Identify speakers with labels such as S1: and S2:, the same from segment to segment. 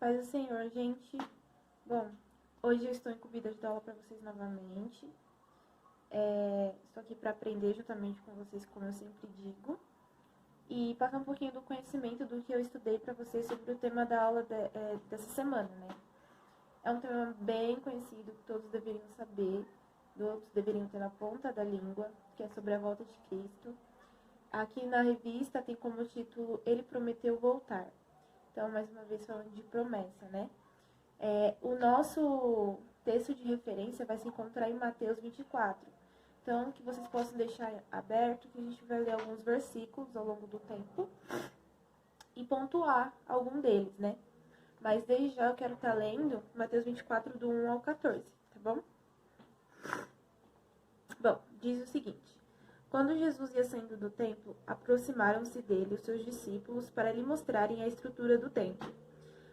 S1: Paz do Senhor, gente. Bom, hoje eu estou incumbida de dar aula para vocês novamente. Estou aqui para aprender juntamente com vocês, como eu sempre digo, e passar um pouquinho do conhecimento do que eu estudei para vocês sobre o tema da aula dessa semana, né? É um tema bem conhecido, que todos deveriam saber, todos deveriam ter na ponta da língua, que é sobre a volta de Cristo. Aqui na revista tem como título Ele Prometeu Voltar. Então, mais uma vez falando de promessa, né? O nosso texto de referência vai se encontrar em Mateus 24. Então, que vocês possam deixar aberto, que a gente vai ler alguns versículos ao longo do tempo e pontuar algum deles, né? Mas desde já eu quero estar lendo Mateus 24, do 1 ao 14, tá bom? Bom, diz o seguinte: Quando Jesus ia saindo do templo, aproximaram-se dele os seus discípulos para lhe mostrarem a estrutura do templo.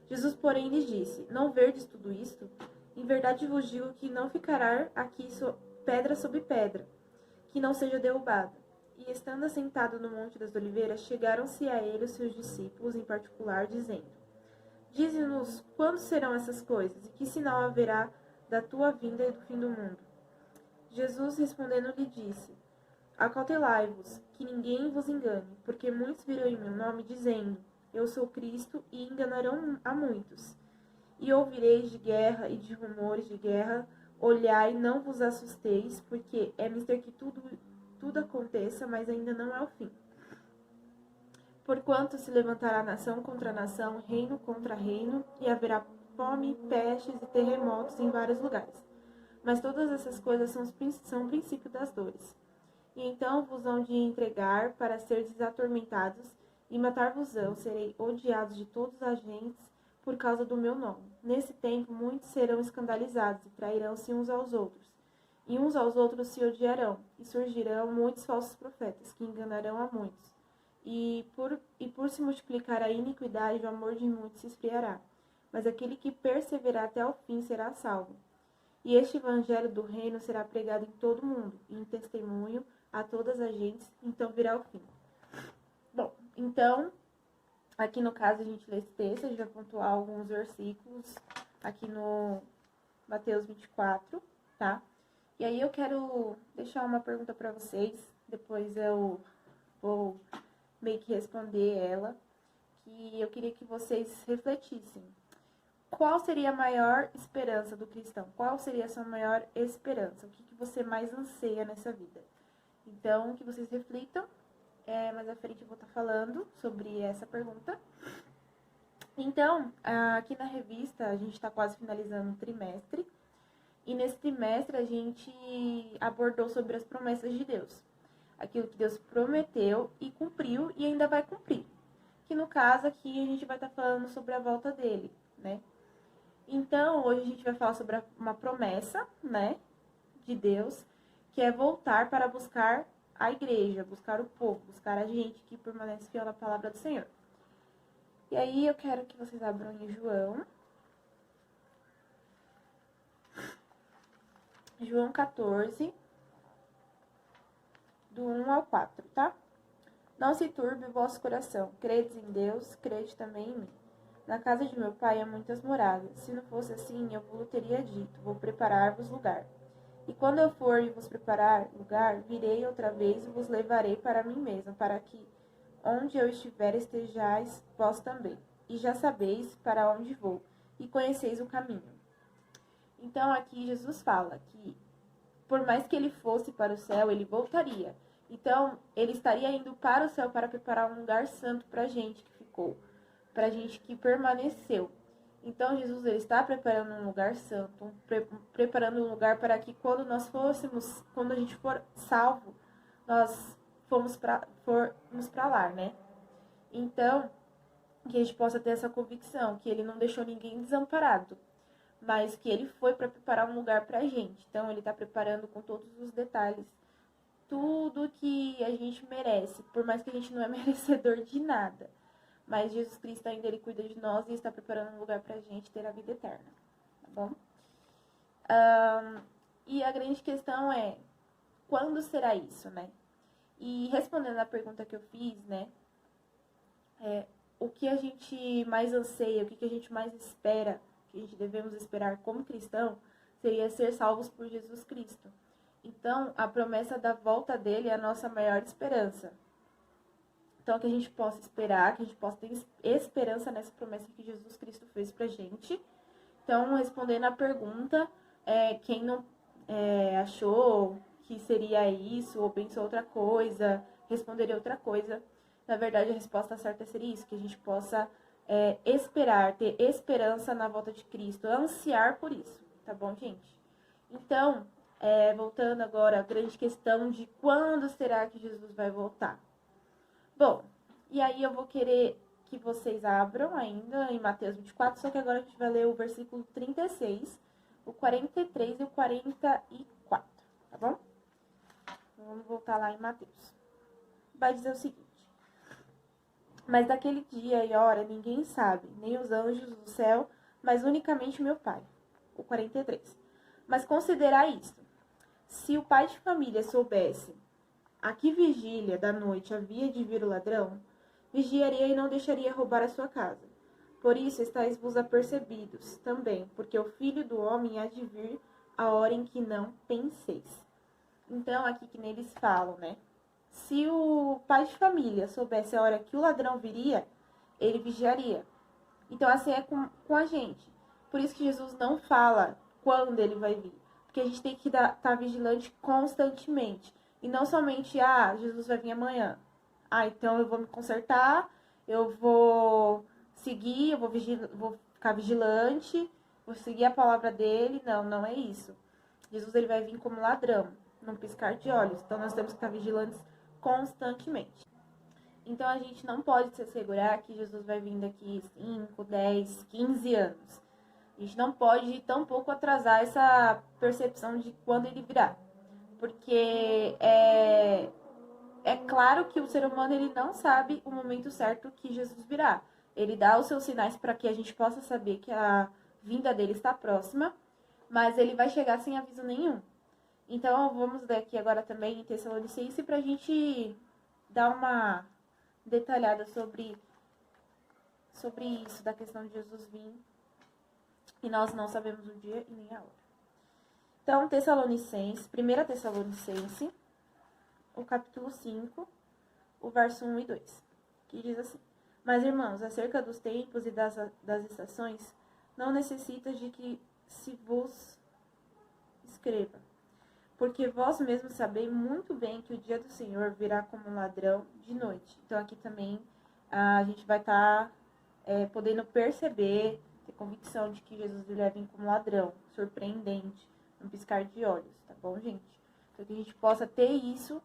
S1: Jesus, porém, lhes disse: Não verdes tudo isto? Em verdade vos digo que não ficará aqui pedra sobre pedra, que não seja derrubada. E estando assentado no Monte das Oliveiras, chegaram-se a ele os seus discípulos em particular, dizendo: Dize-nos quando serão essas coisas, e que sinal haverá da tua vinda e do fim do mundo? Jesus, respondendo, lhe disse: Acautelai-vos, que ninguém vos engane, porque muitos virão em meu nome, dizendo: Eu sou Cristo, e enganarão a muitos. E ouvireis de guerra e de rumores de guerra. Olhai, não vos assusteis, porque é mister que tudo aconteça, mas ainda não é o fim. Porquanto se levantará nação contra nação, reino contra reino, e haverá fome, pestes e terremotos em vários lugares. Mas todas essas coisas são o princípio das dores. E então vos hão de entregar para seres atormentados, e matar-vos-ão, serei odiados de todos as gentes por causa do meu nome. Nesse tempo muitos serão escandalizados e trairão-se uns aos outros. E uns aos outros se odiarão, e surgirão muitos falsos profetas, que enganarão a muitos. E por se multiplicar a iniquidade, o amor de muitos se esfriará. Mas aquele que perseverar até o fim será salvo. E este evangelho do reino será pregado em todo o mundo, e em testemunho a todas as gentes, então virá o fim. Bom, então, aqui no caso a gente lê esse texto, a gente vai pontuar alguns versículos aqui no Mateus 24, tá? E aí eu quero deixar uma pergunta para vocês, depois eu vou meio que responder ela, que eu queria que vocês refletissem. Qual seria a maior esperança do cristão? Qual seria a sua maior esperança? O que você mais anseia nessa vida? Então, que vocês reflitam. Mais à frente eu vou estar falando sobre essa pergunta. Então, aqui na revista, a gente está quase finalizando o trimestre. E nesse trimestre a gente abordou sobre as promessas de Deus. Aquilo que Deus prometeu e cumpriu e ainda vai cumprir. Que no caso aqui a gente vai estar falando sobre a volta dele, né? Então, hoje a gente vai falar sobre uma promessa, né, de Deus, que é voltar para buscar a igreja, buscar o povo, buscar a gente que permanece fiel na palavra do Senhor. E aí eu quero que vocês abram em João 14, do 1 ao 4, tá? Não se turbe o vosso coração, credes em Deus, crede também em mim. Na casa de meu pai há muitas moradas. Se não fosse assim, eu vos teria dito, vou preparar-vos lugar. E quando eu for e vos preparar lugar, virei outra vez e vos levarei para mim mesmo, para que onde eu estiver estejais vós também. E já sabeis para onde vou, e conheceis o caminho. Então aqui Jesus fala que por mais que ele fosse para o céu, ele voltaria. Então ele estaria indo para o céu para preparar um lugar santo para a gente que ficou, para a gente que permaneceu. Então, Jesus ele está preparando um lugar santo, preparando um lugar para que quando a gente for salvo, nós formos para lá, né? Então, que a gente possa ter essa convicção, que ele não deixou ninguém desamparado, mas que ele foi para preparar um lugar para a gente. Então, ele está preparando com todos os detalhes, tudo que a gente merece, por mais que a gente não é merecedor de nada. Mas Jesus Cristo ainda ele cuida de nós e está preparando um lugar pra gente ter a vida eterna, tá bom? E a grande questão é, quando será isso, né? E respondendo a pergunta que eu fiz, né? o que a gente mais anseia, o que a gente mais espera, que a gente devemos esperar como cristão, seria ser salvos por Jesus Cristo. Então, a promessa da volta dele é a nossa maior esperança. Então, que a gente possa esperar, que a gente possa ter esperança nessa promessa que Jesus Cristo fez pra gente. Então, respondendo a pergunta, quem não achou que seria isso, ou pensou outra coisa, responderia outra coisa, na verdade, a resposta certa seria isso, que a gente possa esperar, ter esperança na volta de Cristo, ansiar por isso, tá bom, gente? Então, voltando agora à grande questão de quando será que Jesus vai voltar. Bom, e aí eu vou querer que vocês abram ainda em Mateus 24, só que agora a gente vai ler o versículo 36, o 43 e o 44, tá bom? Vamos voltar lá em Mateus. Vai dizer o seguinte: mas daquele dia e hora ninguém sabe, nem os anjos do céu, mas unicamente meu Pai. O 43. Mas considerai isto: se o pai de família soubesse a que vigília da noite havia de vir o ladrão, vigiaria e não deixaria roubar a sua casa. Por isso estáis vos apercebidos também, porque o Filho do Homem há de vir a hora em que não penseis. Então, aqui que neles falam, né? Se o pai de família soubesse a hora que o ladrão viria, ele vigiaria. Então, assim é com a gente. Por isso que Jesus não fala quando ele vai vir. Porque a gente tem que estar vigilante constantemente. E não somente, Jesus vai vir amanhã. Então eu vou me consertar, eu vou seguir, eu vou ficar vigilante, vou seguir a palavra dele. Não, não é isso. Jesus ele vai vir como ladrão, num piscar de olhos. Então nós temos que estar vigilantes constantemente. Então a gente não pode se assegurar que Jesus vai vir daqui 5, 10, 15 anos. A gente não pode tampouco atrasar essa percepção de quando ele virá. Porque é claro que o ser humano ele não sabe o momento certo que Jesus virá. Ele dá os seus sinais para que a gente possa saber que a vinda dele está próxima, mas ele vai chegar sem aviso nenhum. Então, vamos ler aqui agora também em Tessalonicenses para a gente dar uma detalhada sobre isso, da questão de Jesus vir. E nós não sabemos o dia e nem a hora. Então, Tessalonicenses, 1 Tessalonicenses, o capítulo 5, o verso 1 e 2, que diz assim: mas, irmãos, acerca dos tempos e das estações, não necessitas de que se vos escreva, porque vós mesmos sabeis muito bem que o dia do Senhor virá como um ladrão de noite. Então, aqui também a gente vai estar podendo perceber, ter convicção de que Jesus ele vai vir como ladrão, surpreendente, um piscar de olhos, tá bom, gente? Então, que a gente possa ter isso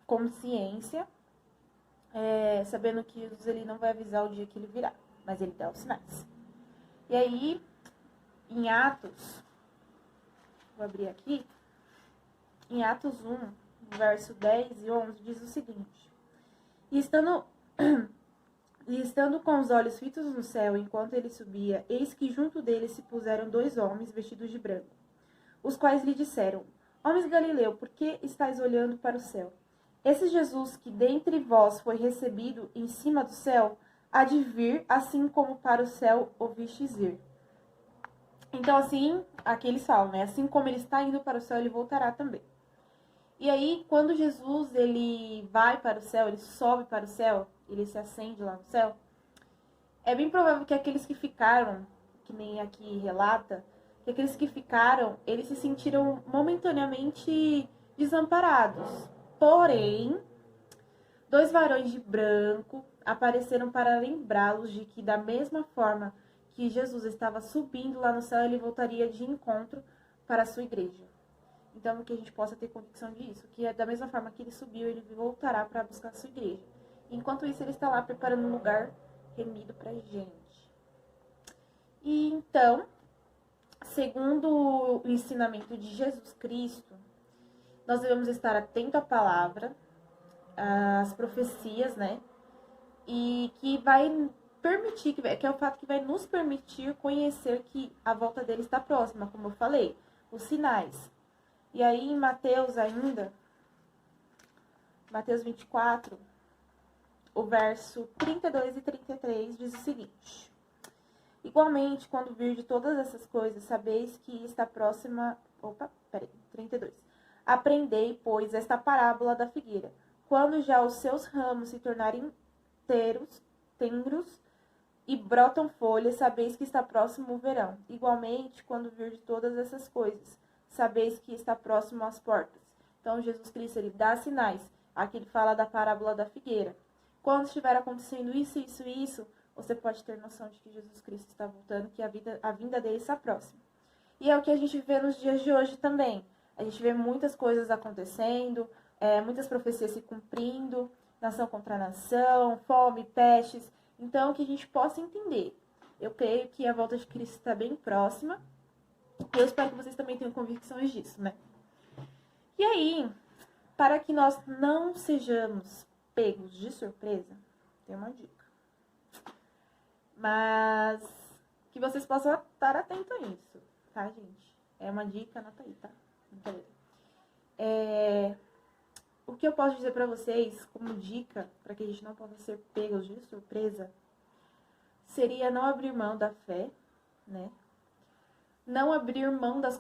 S1: como ciência, sabendo que Jesus ele não vai avisar o dia que ele virá, mas ele dá os sinais. E aí, em Atos, vou abrir aqui, em Atos 1, verso 10 e 11, diz o seguinte: E estando com os olhos fitos no céu, enquanto ele subia, eis que junto dele se puseram 2 homens vestidos de branco, os quais lhe disseram: Homens Galileu, por que estáis olhando para o céu? Esse Jesus que dentre vós foi recebido em cima do céu, há de vir, assim como para o céu o vistes ir. Então, assim, aqui eles falam, né? Assim como ele está indo para o céu, ele voltará também. E aí, quando Jesus, ele vai para o céu, ele sobe para o céu, ele se acende lá no céu, é bem provável que aqueles que ficaram, que nem aqui relata, que aqueles que ficaram, eles se sentiram momentaneamente desamparados. Porém, 2 varões de branco apareceram para lembrá-los de que, da mesma forma que Jesus estava subindo lá no céu, ele voltaria de encontro para a sua igreja. Então, que a gente possa ter convicção disso, que da mesma forma que ele subiu, ele voltará para buscar a sua igreja. Enquanto isso, ele está lá preparando um lugar remido para a gente. E então, segundo o ensinamento de Jesus Cristo, nós devemos estar atento à palavra, às profecias, né? E que vai permitir, que é o fato que vai nos permitir conhecer que a volta dele está próxima, como eu falei, os sinais. E aí em Mateus ainda, Mateus 24, o verso 32 e 33 diz o seguinte: igualmente, quando vir de todas essas coisas, sabeis que está próxima... 32. Aprendei, pois, esta parábola da figueira. Quando já os seus ramos se tornarem tendros e brotam folhas, sabeis que está próximo o verão. Igualmente, quando vir de todas essas coisas, sabeis que está próximo às portas. Então, Jesus Cristo, ele dá sinais. Aqui ele fala da parábola da figueira. Quando estiver acontecendo isso, você pode ter noção de que Jesus Cristo está voltando, que a vinda dele está próxima. E é o que a gente vê nos dias de hoje também. A gente vê muitas coisas acontecendo, muitas profecias se cumprindo, nação contra nação, fome, pestes. Então, que a gente possa entender. Eu creio que a volta de Cristo está bem próxima. E eu espero que vocês também tenham convicções disso, né? E aí, para que nós não sejamos pegos de surpresa, tem uma dica. Mas que vocês possam estar atentos a isso, tá, gente? É uma dica, anota aí, tá? O que eu posso dizer pra vocês, como dica, para que a gente não possa ser pegos de surpresa, seria não abrir mão da fé, né? Não abrir mão das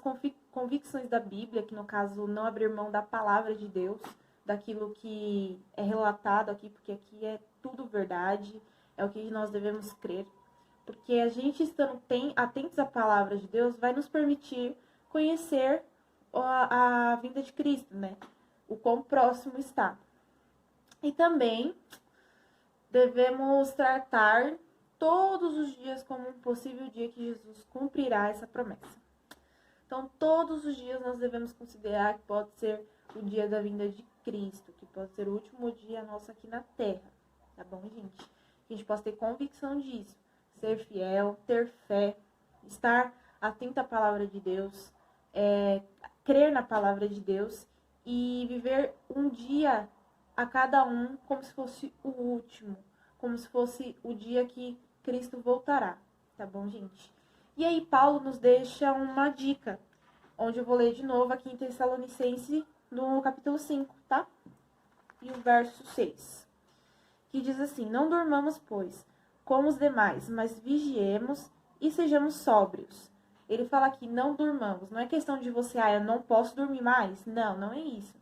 S1: convicções da Bíblia, que no caso, não abrir mão da palavra de Deus, daquilo que é relatado aqui, porque aqui é tudo verdade, é o que nós devemos crer. Porque a gente estando atentos à palavra de Deus vai nos permitir conhecer a vinda de Cristo, né? O quão próximo está. E também devemos tratar todos os dias como um possível dia que Jesus cumprirá essa promessa. Então, todos os dias nós devemos considerar que pode ser o dia da vinda de Cristo, que pode ser o último dia nosso aqui na Terra. Tá bom, gente? Que a gente possa ter convicção disso. Ser fiel, ter fé, estar atento à palavra de Deus, crer na palavra de Deus e viver um dia a cada um como se fosse o último, como se fosse o dia que Cristo voltará, tá bom, gente? E aí Paulo nos deixa uma dica, onde eu vou ler de novo aqui em Tessalonicenses, no capítulo 5, tá? E o verso 6, que diz assim: não durmamos, pois, como os demais, mas vigiemos e sejamos sóbrios. Ele fala aqui, não durmamos. Não é questão de você, eu não posso dormir mais. Não, não é isso.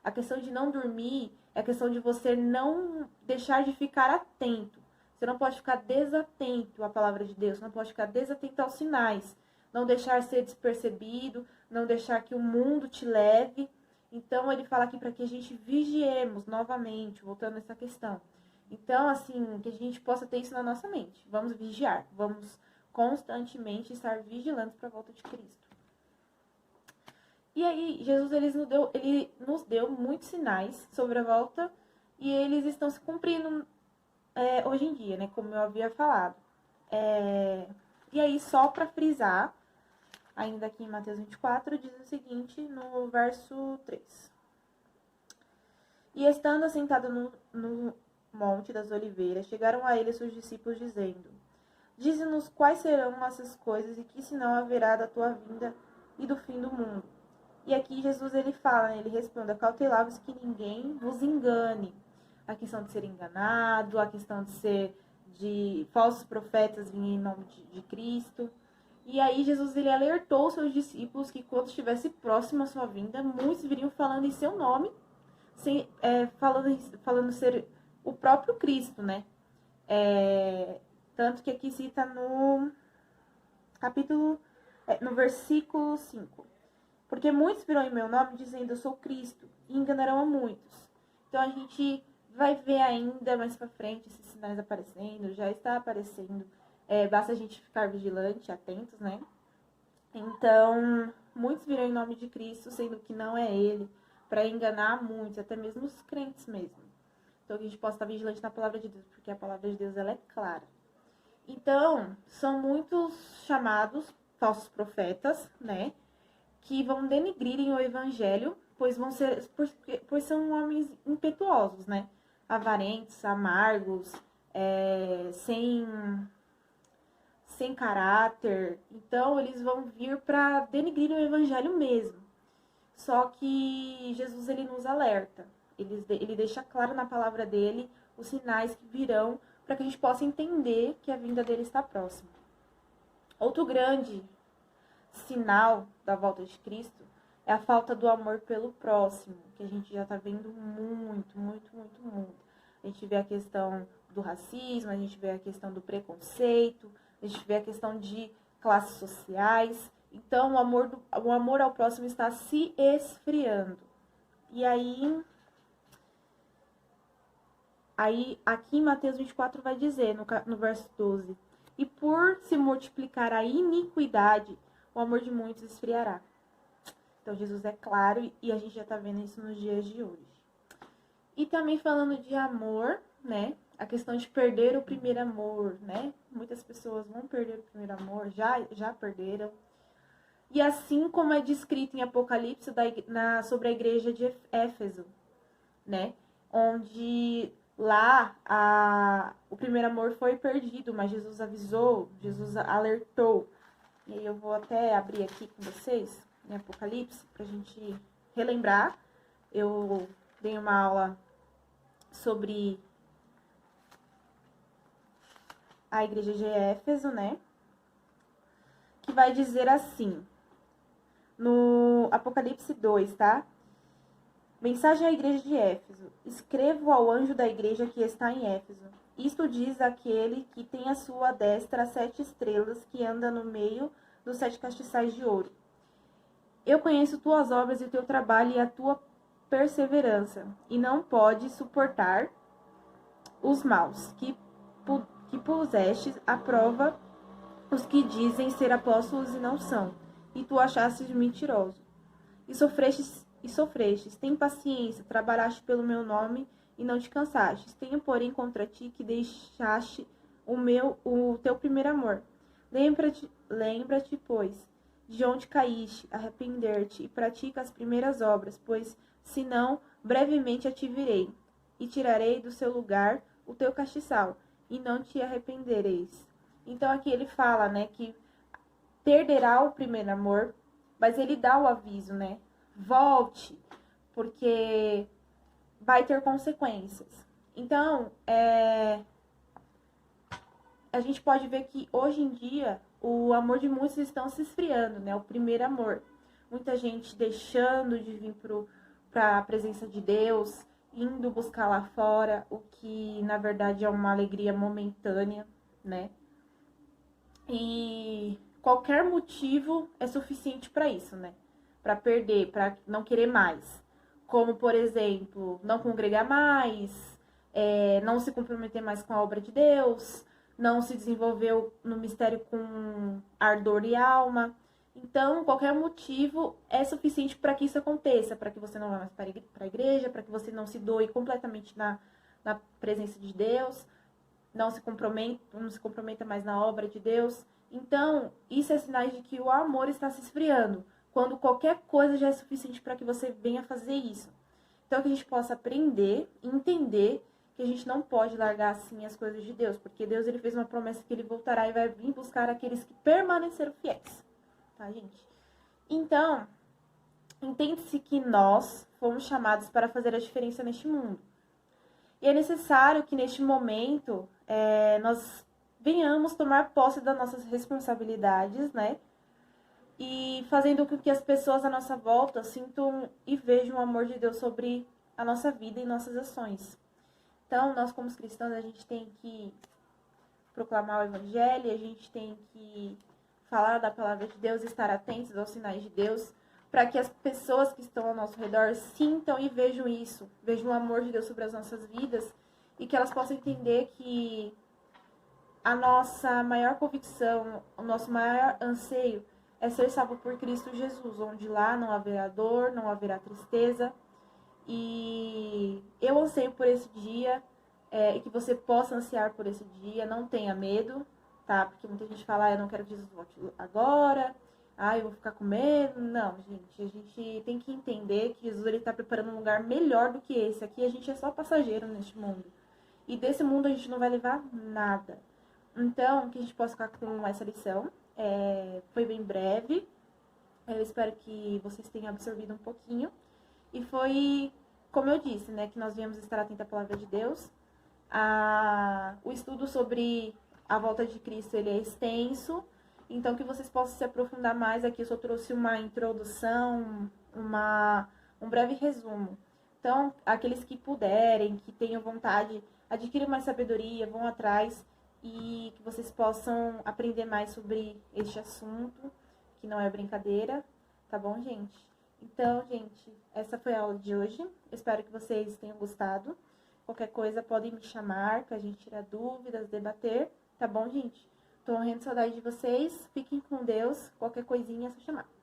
S1: A questão de não dormir é a questão de você não deixar de ficar atento. Você não pode ficar desatento à palavra de Deus, não pode ficar desatento aos sinais. Não deixar ser despercebido, não deixar que o mundo te leve. Então, ele fala aqui para que a gente vigiemos novamente, voltando a essa questão. Então, assim, que a gente possa ter isso na nossa mente. Vamos vigiar, vamos constantemente estar vigilantes para a volta de Cristo. E aí, Jesus ele nos deu muitos sinais sobre a volta e eles estão se cumprindo hoje em dia, né? Como eu havia falado. E aí, só para frisar, ainda aqui em Mateus 24, diz o seguinte, no verso 3. E estando assentado no Monte das Oliveiras, chegaram a ele seus discípulos, dizendo: dize-nos quais serão essas coisas e que sinal haverá da tua vinda e do fim do mundo. E aqui Jesus ele fala, né, ele responde: acautelai-vos que ninguém vos engane. A questão de ser enganado, a questão de falsos profetas virem em nome de Cristo. E aí Jesus ele alertou os seus discípulos que quando estivesse próximo à sua vinda, muitos viriam falando em seu nome, falando ser o próprio Cristo, né? Tanto que aqui cita no versículo 5. Porque muitos virão em meu nome dizendo eu sou Cristo e enganarão a muitos. Então a gente vai ver ainda mais pra frente esses sinais aparecendo, já está aparecendo. Basta a gente ficar vigilante, atentos, né? Então, muitos virão em nome de Cristo, sendo que não é Ele, para enganar muitos, até mesmo os crentes mesmo. Então, que a gente possa estar vigilante na palavra de Deus, porque a palavra de Deus ela é clara. Então, são muitos chamados falsos profetas, né? Que vão denigrirem o evangelho, pois são homens impetuosos, né? Avarentos, amargos, sem caráter. Então, eles vão vir para denigrir o evangelho mesmo. Só que Jesus, ele nos alerta. Ele deixa claro na palavra dele os sinais que virão, para que a gente possa entender que a vinda dele está próxima. Outro grande sinal da volta de Cristo é a falta do amor pelo próximo, que a gente já está vendo muito. A gente vê a questão do racismo, a gente vê a questão do preconceito, a gente vê a questão de classes sociais. Então, o amor ao próximo está se esfriando. E aí aqui em Mateus 24 vai dizer, no verso 12, e por se multiplicar a iniquidade, o amor de muitos esfriará. Então, Jesus é claro e a gente já está vendo isso nos dias de hoje. E também falando de amor, né? A questão de perder o primeiro amor, né? Muitas pessoas vão perder o primeiro amor, já perderam. E assim como é descrito em Apocalipse sobre a igreja de Éfeso, né? Onde lá o primeiro amor foi perdido, mas Jesus avisou, Jesus alertou. E aí eu vou até abrir aqui com vocês, em Apocalipse, pra gente relembrar. Eu dei uma aula sobre a igreja de Éfeso, né? Que vai dizer assim, no Apocalipse 2, tá? Mensagem à igreja de Éfeso. Escrevo ao anjo da igreja que está em Éfeso. Isto diz aquele que tem à sua destra 7 estrelas, que anda no meio dos 7 castiçais de ouro. Eu conheço tuas obras e o teu trabalho e a tua perseverança, e não podes suportar os maus que pusestes à prova os que dizem ser apóstolos e não são, e tu achastes mentiroso. E sofrestes, tem paciência, trabalhaste pelo meu nome e não te cansastes. Tenho, porém, contra ti que deixaste o teu primeiro amor. Lembra-te, pois, de onde caíste, arrepender-te e pratica as primeiras obras, pois, senão, brevemente a te virei, e tirarei do seu lugar o teu castiçal, e não te arrependereis. Então, aqui ele fala, né, que perderá o primeiro amor, mas ele dá o aviso, né? Volte, porque vai ter consequências. Então, a gente pode ver que hoje em dia o amor de muitos estão se esfriando, né? O primeiro amor. Muita gente deixando de vir para a presença de Deus, indo buscar lá fora, o que na verdade é uma alegria momentânea, né? E qualquer motivo é suficiente para isso, né? Para perder, para não querer mais. Como, por exemplo, não congregar mais, não se comprometer mais com a obra de Deus, não se desenvolver no mistério com ardor e alma. Então, qualquer motivo é suficiente para que isso aconteça, para que você não vá mais para a igreja, para que você não se doe completamente na presença de Deus, não se comprometa mais na obra de Deus. Então, isso é sinais de que o amor está se esfriando, quando qualquer coisa já é suficiente para que você venha fazer isso. Então, que a gente possa aprender e entender que a gente não pode largar assim as coisas de Deus, porque Deus ele fez uma promessa que ele voltará e vai vir buscar aqueles que permaneceram fiéis. Tá, gente? Então, entende-se que nós fomos chamados para fazer a diferença neste mundo. E é necessário que neste momento nós venhamos tomar posse das nossas responsabilidades, né? E fazendo com que as pessoas à nossa volta sintam e vejam o amor de Deus sobre a nossa vida e nossas ações. Então, nós como cristãos, a gente tem que proclamar o evangelho, a gente tem que falar da palavra de Deus, estar atentos aos sinais de Deus, para que as pessoas que estão ao nosso redor sintam e vejam isso, vejam o amor de Deus sobre as nossas vidas e que elas possam entender que a nossa maior convicção, o nosso maior anseio é ser salvo por Cristo Jesus, onde lá não haverá dor, não haverá tristeza. E eu anseio por esse dia e que você possa ansiar por esse dia, não tenha medo, tá? Porque muita gente fala, eu não quero que Jesus volte agora, eu vou ficar com medo. Não, gente, a gente tem que entender que Jesus está preparando um lugar melhor do que esse. Aqui a gente é só passageiro neste mundo. E desse mundo a gente não vai levar nada. Então, que a gente possa ficar com essa lição. Foi bem breve. Eu espero que vocês tenham absorvido um pouquinho. E foi, como eu disse, né, que nós viemos estar atentos à palavra de Deus, O estudo sobre a volta de Cristo, ele é extenso, então que vocês possam se aprofundar mais aqui. Eu só trouxe uma introdução, um breve resumo. Então, aqueles que puderem, que tenham vontade, adquiram mais sabedoria, vão atrás e que vocês possam aprender mais sobre este assunto, que não é brincadeira, tá bom, gente? Então, gente, essa foi a aula de hoje. Espero que vocês tenham gostado. Qualquer coisa, podem me chamar, pra gente tirar dúvidas, debater, tá bom, gente? Tô morrendo de saudade de vocês. Fiquem com Deus. Qualquer coisinha é só chamar.